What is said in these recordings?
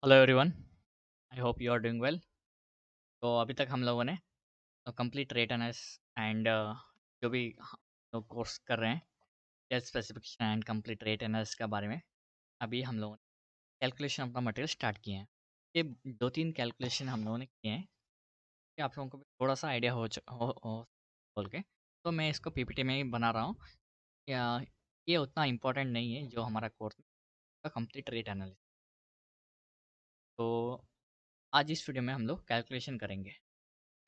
Hello everyone. I hope you are doing well. तो अभी तक हम लोगों ने कंप्लीट रेट एंड जो भी हम लोग कोर्स कर रहे हैं specification and complete rate analysis के बारे में। अभी हम लोगों ने कैलकुलेशन अपना मटेरियल स्टार्ट किए हैं। ये दो तीन कैलकुलेशन हम लोगों ने किए हैं कि आप लोगों को भी थोड़ा सा आइडिया हो बोल के। तो मैं इसको पीपीटी में ही बना रहा हूँ। या- ये उतना इम्पोर्टेंट नहीं है जो हमारा कोर्स में कंप्लीट रेट एनालिसिस। तो आज इस वीडियो में हम लोग कैलकुलेशन करेंगे।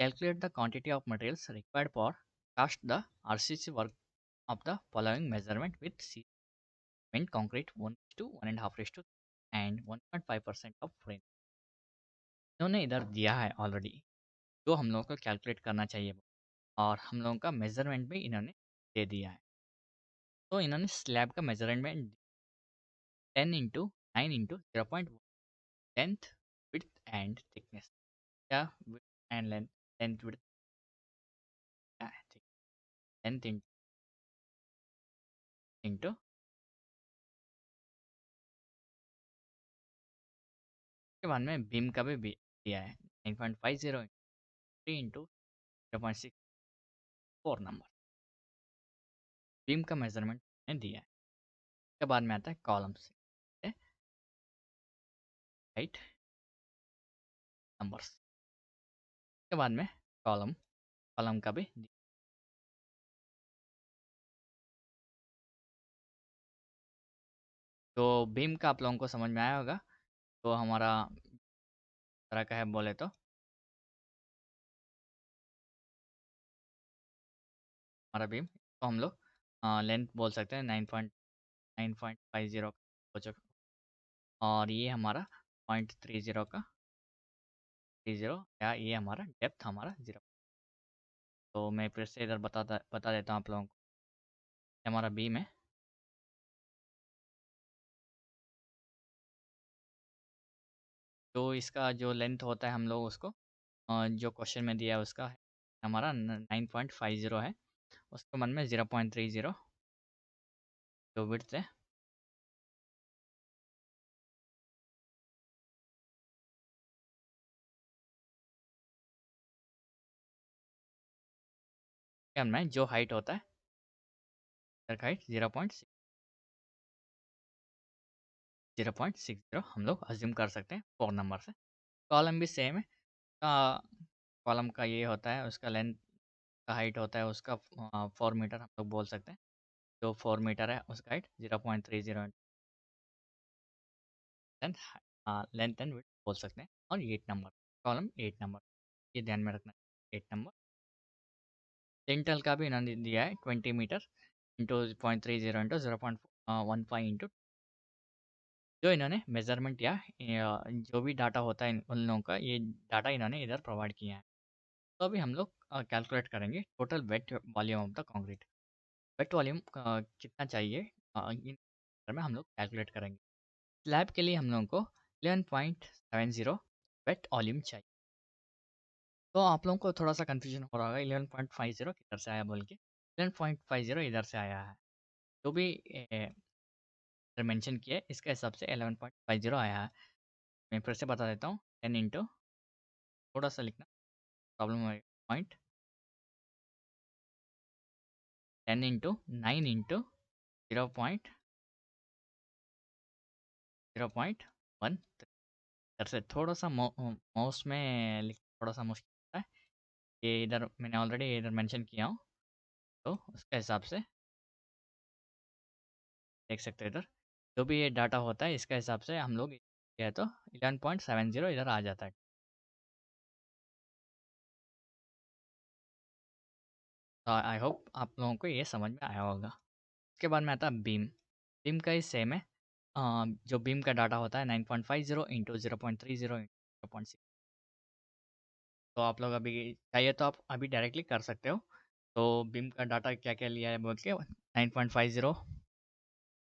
Calculate the quantity of materials required for cast the RCC work of the following measurement with cement concrete 1 to 1.5 to and 1.5% of frame। इन्होंने इधर दिया है ऑलरेडी जो हम लोगों को कैलकुलेट करना चाहिए, और हम लोगों का मेजरमेंट भी इन्होंने दे दिया है। तो इन्होंने स्लैब का measurement 10 into 9 into 0.1 length width and thickness, या width and length, length width length into के बाद में बीम का भी दिया है 9.50 3 इंटू 0.64 नंबर। बीम का मेजरमेंट ने दिया है। उसके बाद में आता है कॉलम्स, हाइट नंबर्स। उसके बाद में कॉलम कॉलम का भी दिया। तो बीम का आप लोगों को समझ में आया होगा। तो हमारा तरह का है बोले तो हमारा बीम तो हम लोग लेंथ बोल सकते हैं 9.50 और ये हमारा 0.30 का 30, या ये हमारा डेप्थ हमारा 0। तो मैं फिर से इधर बता देता हूँ आप लोगों को। ये हमारा बीम है। तो इसका जो लेंथ होता है हम लोग उसको जो क्वेश्चन में दिया है उसका है हमारा 9.50 है। उसके मन में 0.30 जो विड्थ है। क्या में जो हाइट होता है हाइट 0.60 हम लोग अज्यूम कर सकते हैं 4 नंबर से। कॉलम भी सेम है। कॉलम का ये होता है उसका लेंथ का हाइट होता है उसका 4 मीटर हम लोग बोल सकते हैं। जो 4 मीटर है उसका height 0.30 length length and width बोल सकते हैं। और 8 नंबर कॉलम 8 नंबर, ये ध्यान में रखना है 8 नंबर। लिंटल का भी इन्होंने दिया है 20 मीटर इंटू 0.30 इंटू 0.15 इंटू। जो इन्होंने मेजरमेंट या जो भी डाटा होता है उन लोगों का, ये डाटा इन्होंने इधर प्रोवाइड किया है। तो अभी हम लोग कैलकुलेट करेंगे total wet volume of the concrete. Wet volume कितना चाहिए इन में हम लोग कैलकुलेट करेंगे। स्लैब के लिए हम लोगों को 11.70 वेट वॉल्यूम चाहिए। तो आप लोगों को थोड़ा सा कन्फ्यूजन हो रहा होगा 11.50 किधर से आया बोल के। 11.50 इधर से आया है। जो भी मेंशन किया है इसके हिसाब से 11.50 आया है। मैं फिर से बता देता हूँ 10 इंटू, थोड़ा सा लिखना प्रॉब्लम है, पॉइंट 10 इंटू 9 इंटू 0.13। इधर से थोड़ा सा माउस में लिख थोड़ा सा मुश्किल होता है। ये इधर मैंने ऑलरेडी इधर मेंशन किया हूँ। तो उसके हिसाब से देख सकते हो इधर जो भी ये डाटा होता है इसके हिसाब से हम लोग किया है तो 11.70 इधर आ जाता है। तो आई होप आप लोगों को ये समझ में आया होगा। उसके बाद में आता है बीम। बीम का ही सेम है। जो बीम का डाटा होता है 9.50 इंटू 0.30 इंटू 0.6। तो आप लोग अभी चाहिए तो आप अभी डायरेक्टली कर सकते हो। तो बीम का डाटा क्या क्या लिया है बोल के 9.50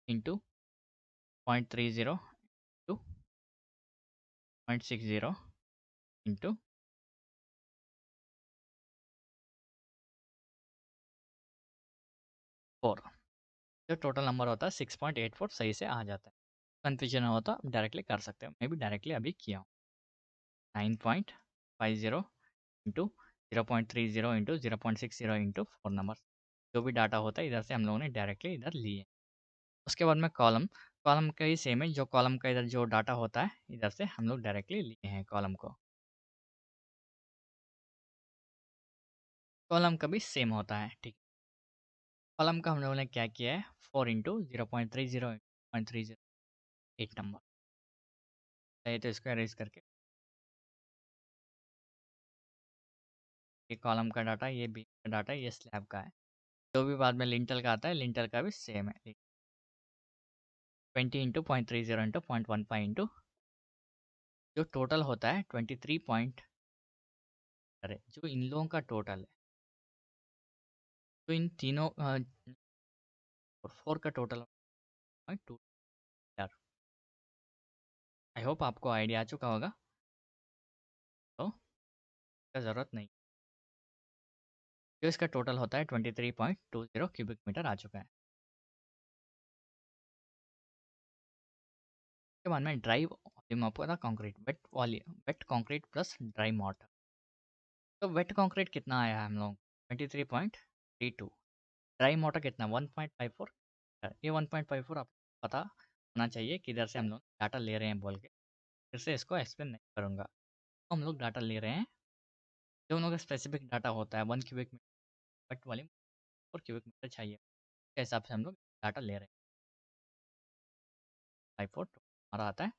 इंटू 0.30 इंटू 0.60 इंटू 4। जो टोटल नंबर होता है 6.84 सही से आ जाता है। कन्फ्यूजन हो तो आप डायरेक्टली कर सकते हो, मैं भी डायरेक्टली अभी किया हूँ। 9.50 इंटू 0.30 इंटू 0.60 इंटू 4 नंबर, जो भी डाटा होता है इधर से हम लोगों ने डायरेक्टली इधर लिए। उसके बाद में कॉलम, कॉलम का ही सेम है, जो कॉलम का इधर जो डाटा होता है इधर से हम लोग डायरेक्टली लिए हैं कॉलम को। कॉलम का भी सेम होता है, ठीक। कॉलम का हम लोगों ने क्या किया है, 4 इंटू 0.30 8 नंबर। चाहिए तो इसको अरेज करके, ये कॉलम का डाटा, ये बी का डाटा, ये स्लैब का है। जो भी बाद में लिंटल का आता है, लिंटल का भी सेम है। 20 इंटू 0.30 इंटू 0.15 इंटू जो टोटल होता है 23 पॉइंट, अरे जो इन लोगों का टोटल है, तो इन तीनों और 4 का टोटल 2। यार आई होप आपको आइडिया आ चुका होगा, तो इसका ज़रूरत नहीं। जो इसका टोटल होता है 23.20 क्यूबिक मीटर आ चुका है। उसके बाद में ड्राई वॉल्यूम आपको था concrete, wet volume, wet concrete plus dry mortar. तो वेट कॉन्क्रीट कितना आया हम लोग, 23.32। ड्राई मॉर्टर कितना, 1.54। ये 1.54 आपको पता होना चाहिए किधर से हम लोग डाटा ले रहे हैं बोल के, फिर से इसको एक्सप्लेन नहीं करूँगा। तो हम लोग डाटा ले रहे हैं, जो हम लोग का स्पेसिफिक डाटा होता है 1 cubic metre, wet volume 4 cubic metre चाहिए, उसके हिसाब से हम लोग डाटा ले रहे हैं। 54 हमारा आता है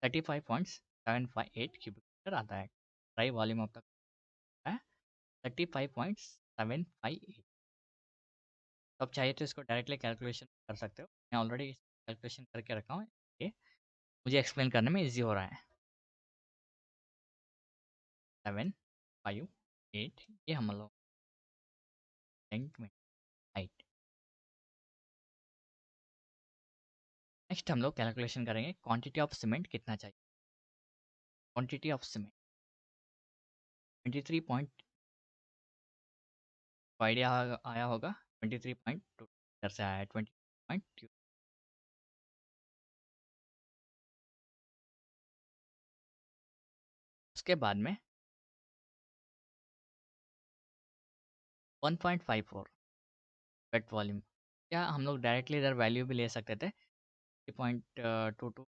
35.758 क्यूबिक मीटर आता है। ड्राई वॉल्यूम अब तक है 35.758। तो आप चाहिए तो इसको डायरेक्टली कैलकुलेशन कर सकते हो, मैं ऑलरेडी कैलकुलेशन करके रखा हूँ, ये मुझे एक्सप्लेन करने में ईजी हो रहा है। 758 ये हम लोग लेंथ में हाइट। नेक्स्ट हम लोग कैलकुलेशन करेंगे क्वांटिटी ऑफ सीमेंट कितना चाहिए। Quantity of cement 23 point, idea आया होगा, 23.2 इधर से आया है 20.2। उसके बाद में 1.54 वेट वॉल्यूम, क्या हम लोग डायरेक्टली इधर वैल्यू भी ले सकते थे, 3.22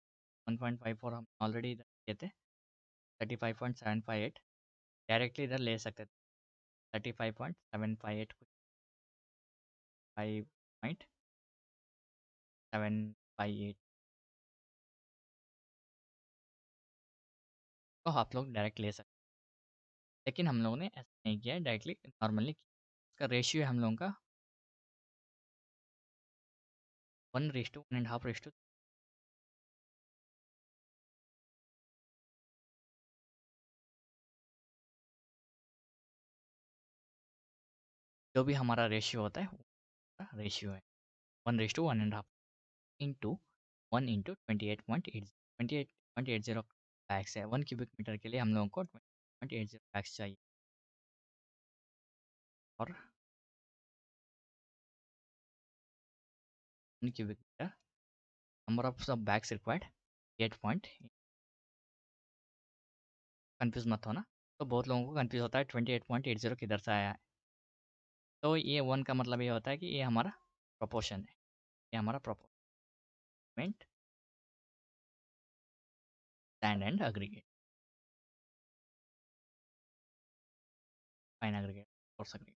1.54 हम ऑलरेडी इधर लिए थे, 35.758 डायरेक्टली इधर ले सकते थे, 35.758 कुछ 5.758 तो आप लोग डायरेक्ट ले सकते, लेकिन हम लोगों ने ऐसा नहीं किया है, डायरेक्टली नॉर्मली इसका रेशियो है हम लोगों का 1:1.5:, जो भी हमारा रेशियो होता है वो रेशियो है 1:1.5 इंटू 1 इंटू 28.80 बैग्स है। 1 क्यूबिक मीटर के लिए हम लोगों को 20.80 बैग्स चाहिए, और 1 क्यूबिक मीटर नंबर ऑफ सब बैग्स रिक्वायर्ड 8 पॉइंट। कन्फ्यूज मत होना, तो बहुत लोगों को कन्फ्यूज होता है 28.80 किधर से आया है। तो ये 1 का मतलब ये होता है कि ये हमारा प्रोपोर्शन है, ये हमारा proportionment sand and aggregate, fine aggregate और aggregate.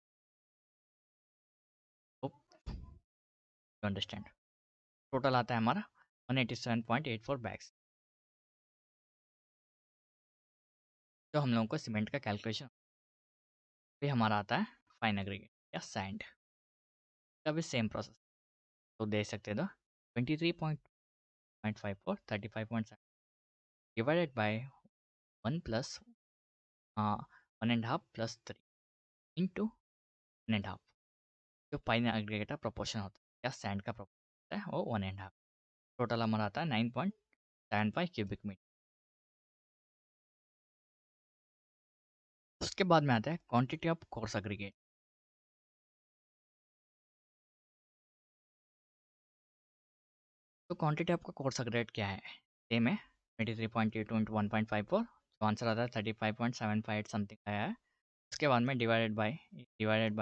Hope you understand. Total आता है हमारा 187.84 बैग्स, जो हम लोगों को सीमेंट का कैलकुलेशन भी हमारा आता है फाइन एग्रीगेट या सैंड का भी सेम प्रोसेस। तो देख सकते हो 23.54 35.7 divided by 1 plus 1.5 plus 3 into 1.5, जो फाइन एग्रीगेट का प्रोपोर्शन होता है या सैंड का प्रोपोर्शन होता है वो 1.5। टोटल हमारा आता है 9.75 क्यूबिक मीटर। उसके बाद में आता है क्वांटिटी ऑफ कोर्स एग्रीगेट। तो क्वांटिटी आपका कोर्स का ग्रेड क्या है? सेम है 23.82 इंटू 1.54, जो आंसर आता है 35.758 समथिंग आया है। उसके बाद में डिवाइडेड बाय है, डिवाइड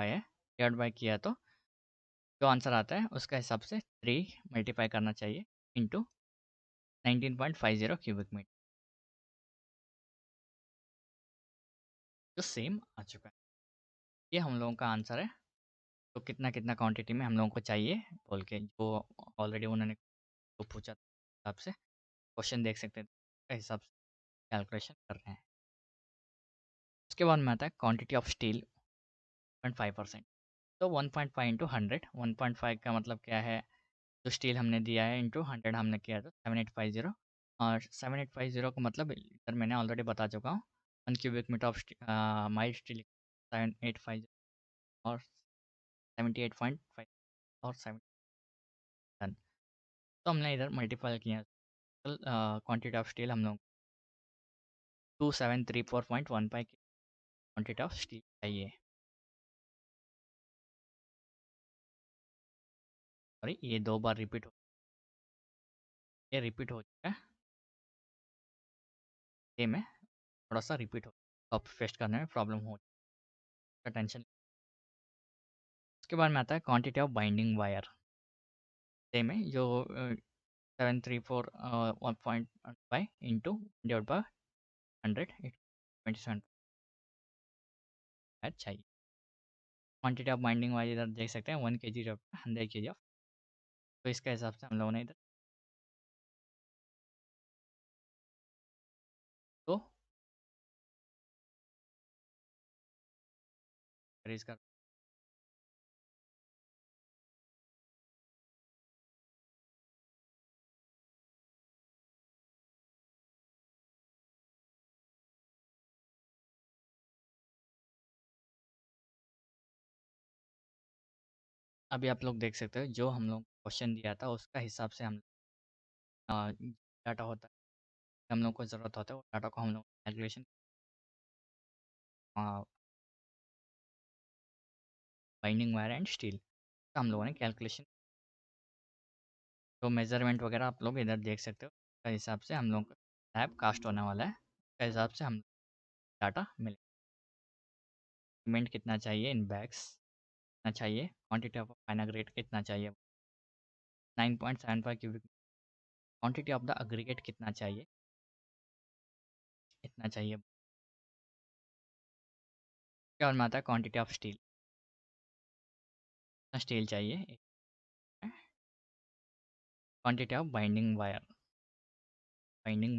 बाय किया तो जो आंसर आता है उसका हिसाब से 3 मल्टीप्लाई करना चाहिए इंटू 19.50 क्यूबिक मीटर, जो सेम आ चुका है। ये हम लोगों का आंसर है। तो कितना कितना क्वांटिटी में हम लोगों को चाहिए बोल के, जो ऑलरेडी उन्होंने तो पूछा था, हिसाब से क्वेश्चन देख सकते हैं, उसके हिसाब से कैलकुलेशन कर रहे हैं। उसके बाद में आता है क्वांटिटी ऑफ स्टील 0.5%। तो 1.5 इंटू 100, 1.5 का मतलब क्या है, जो स्टील हमने दिया है इंटू 100 हमने किया तो 7850, और 7850 का मतलब इधर मैंने ऑलरेडी बता चुका हूँ, 1 cubic metre of mild steel 7850 और 78.5 और 7 टन। तो हमने इधर मल्टीपल किया, क्वांटिटी ऑफ स्टील हम लोग 2734.15 की क्वांटिटी ऑफ स्टील चाहिए। सॉरी, ये 2 बार रिपीट हो, ये रिपीट हो चुका है, ये में थोड़ा सा रिपीट हो, कॉपी पेस्ट करने में प्रॉब्लम हो, टेंशन। उसके बाद में आता है quantity of binding wire, same है, जो 734.15 इंटू डिवाइड बाय 100, 27 चाहिए। क्वांटिटी ऑफ बाइंडिंग वायर इधर देख सकते हैं 1 kg 100 kg ऑफ, तो इसके हिसाब से हम लोगों ने इधर तो रेज कर। अभी आप लोग देख सकते हो, जो हम लोग क्वेश्चन दिया था उसका हिसाब से हम डाटा होता है, हम लोग को ज़रूरत होता है, वो डाटा को हम लोग calculation binding wire and steel का हम लोगों ने कैलकुलेशन, तो मेजरमेंट वगैरह आप लोग इधर देख सकते हो, उसका हिसाब से हम लोग का स्लैब कास्ट होने वाला है, उसका हिसाब से हम डाटा मिले। सीमेंट कितना चाहिए इन बैग्स, कितना चाहिए, क्वांटिटी ऑफ फाइनल ग्रेड कितना चाहिए 9.75 cubic, quantity of the aggregate कितना चाहिए, इतना चाहिए। क्या और में आता है क्वांटिटी ऑफ स्टील, कितना स्टील चाहिए, क्वांटिटी ऑफ बाइंडिंग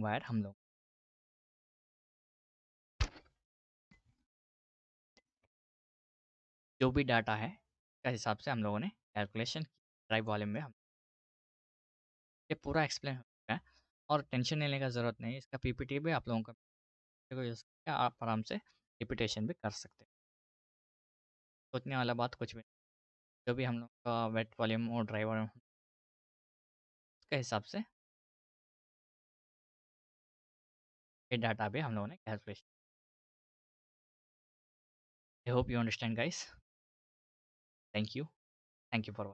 वायर हम लोग जो भी डाटा है उसका हिसाब से हम लोगों ने कैलकुलेशन ड्राइव वॉल्यूम में हम ये पूरा एक्सप्लेन हो चुका है, और टेंशन लेने का ज़रूरत नहीं है, इसका पीपीटी भी आप लोगों का यूज़ करके आप आराम से रिपीटेशन भी कर सकते हैं। सोचने वाला बात कुछ भी नहीं, जो भी हम लोग का वेट वॉल्यूम और ड्राई वॉल्यूम उसके हिसाब से ये डाटा भी हम लोगों ने calculation. I hope you understand guys. Thank you for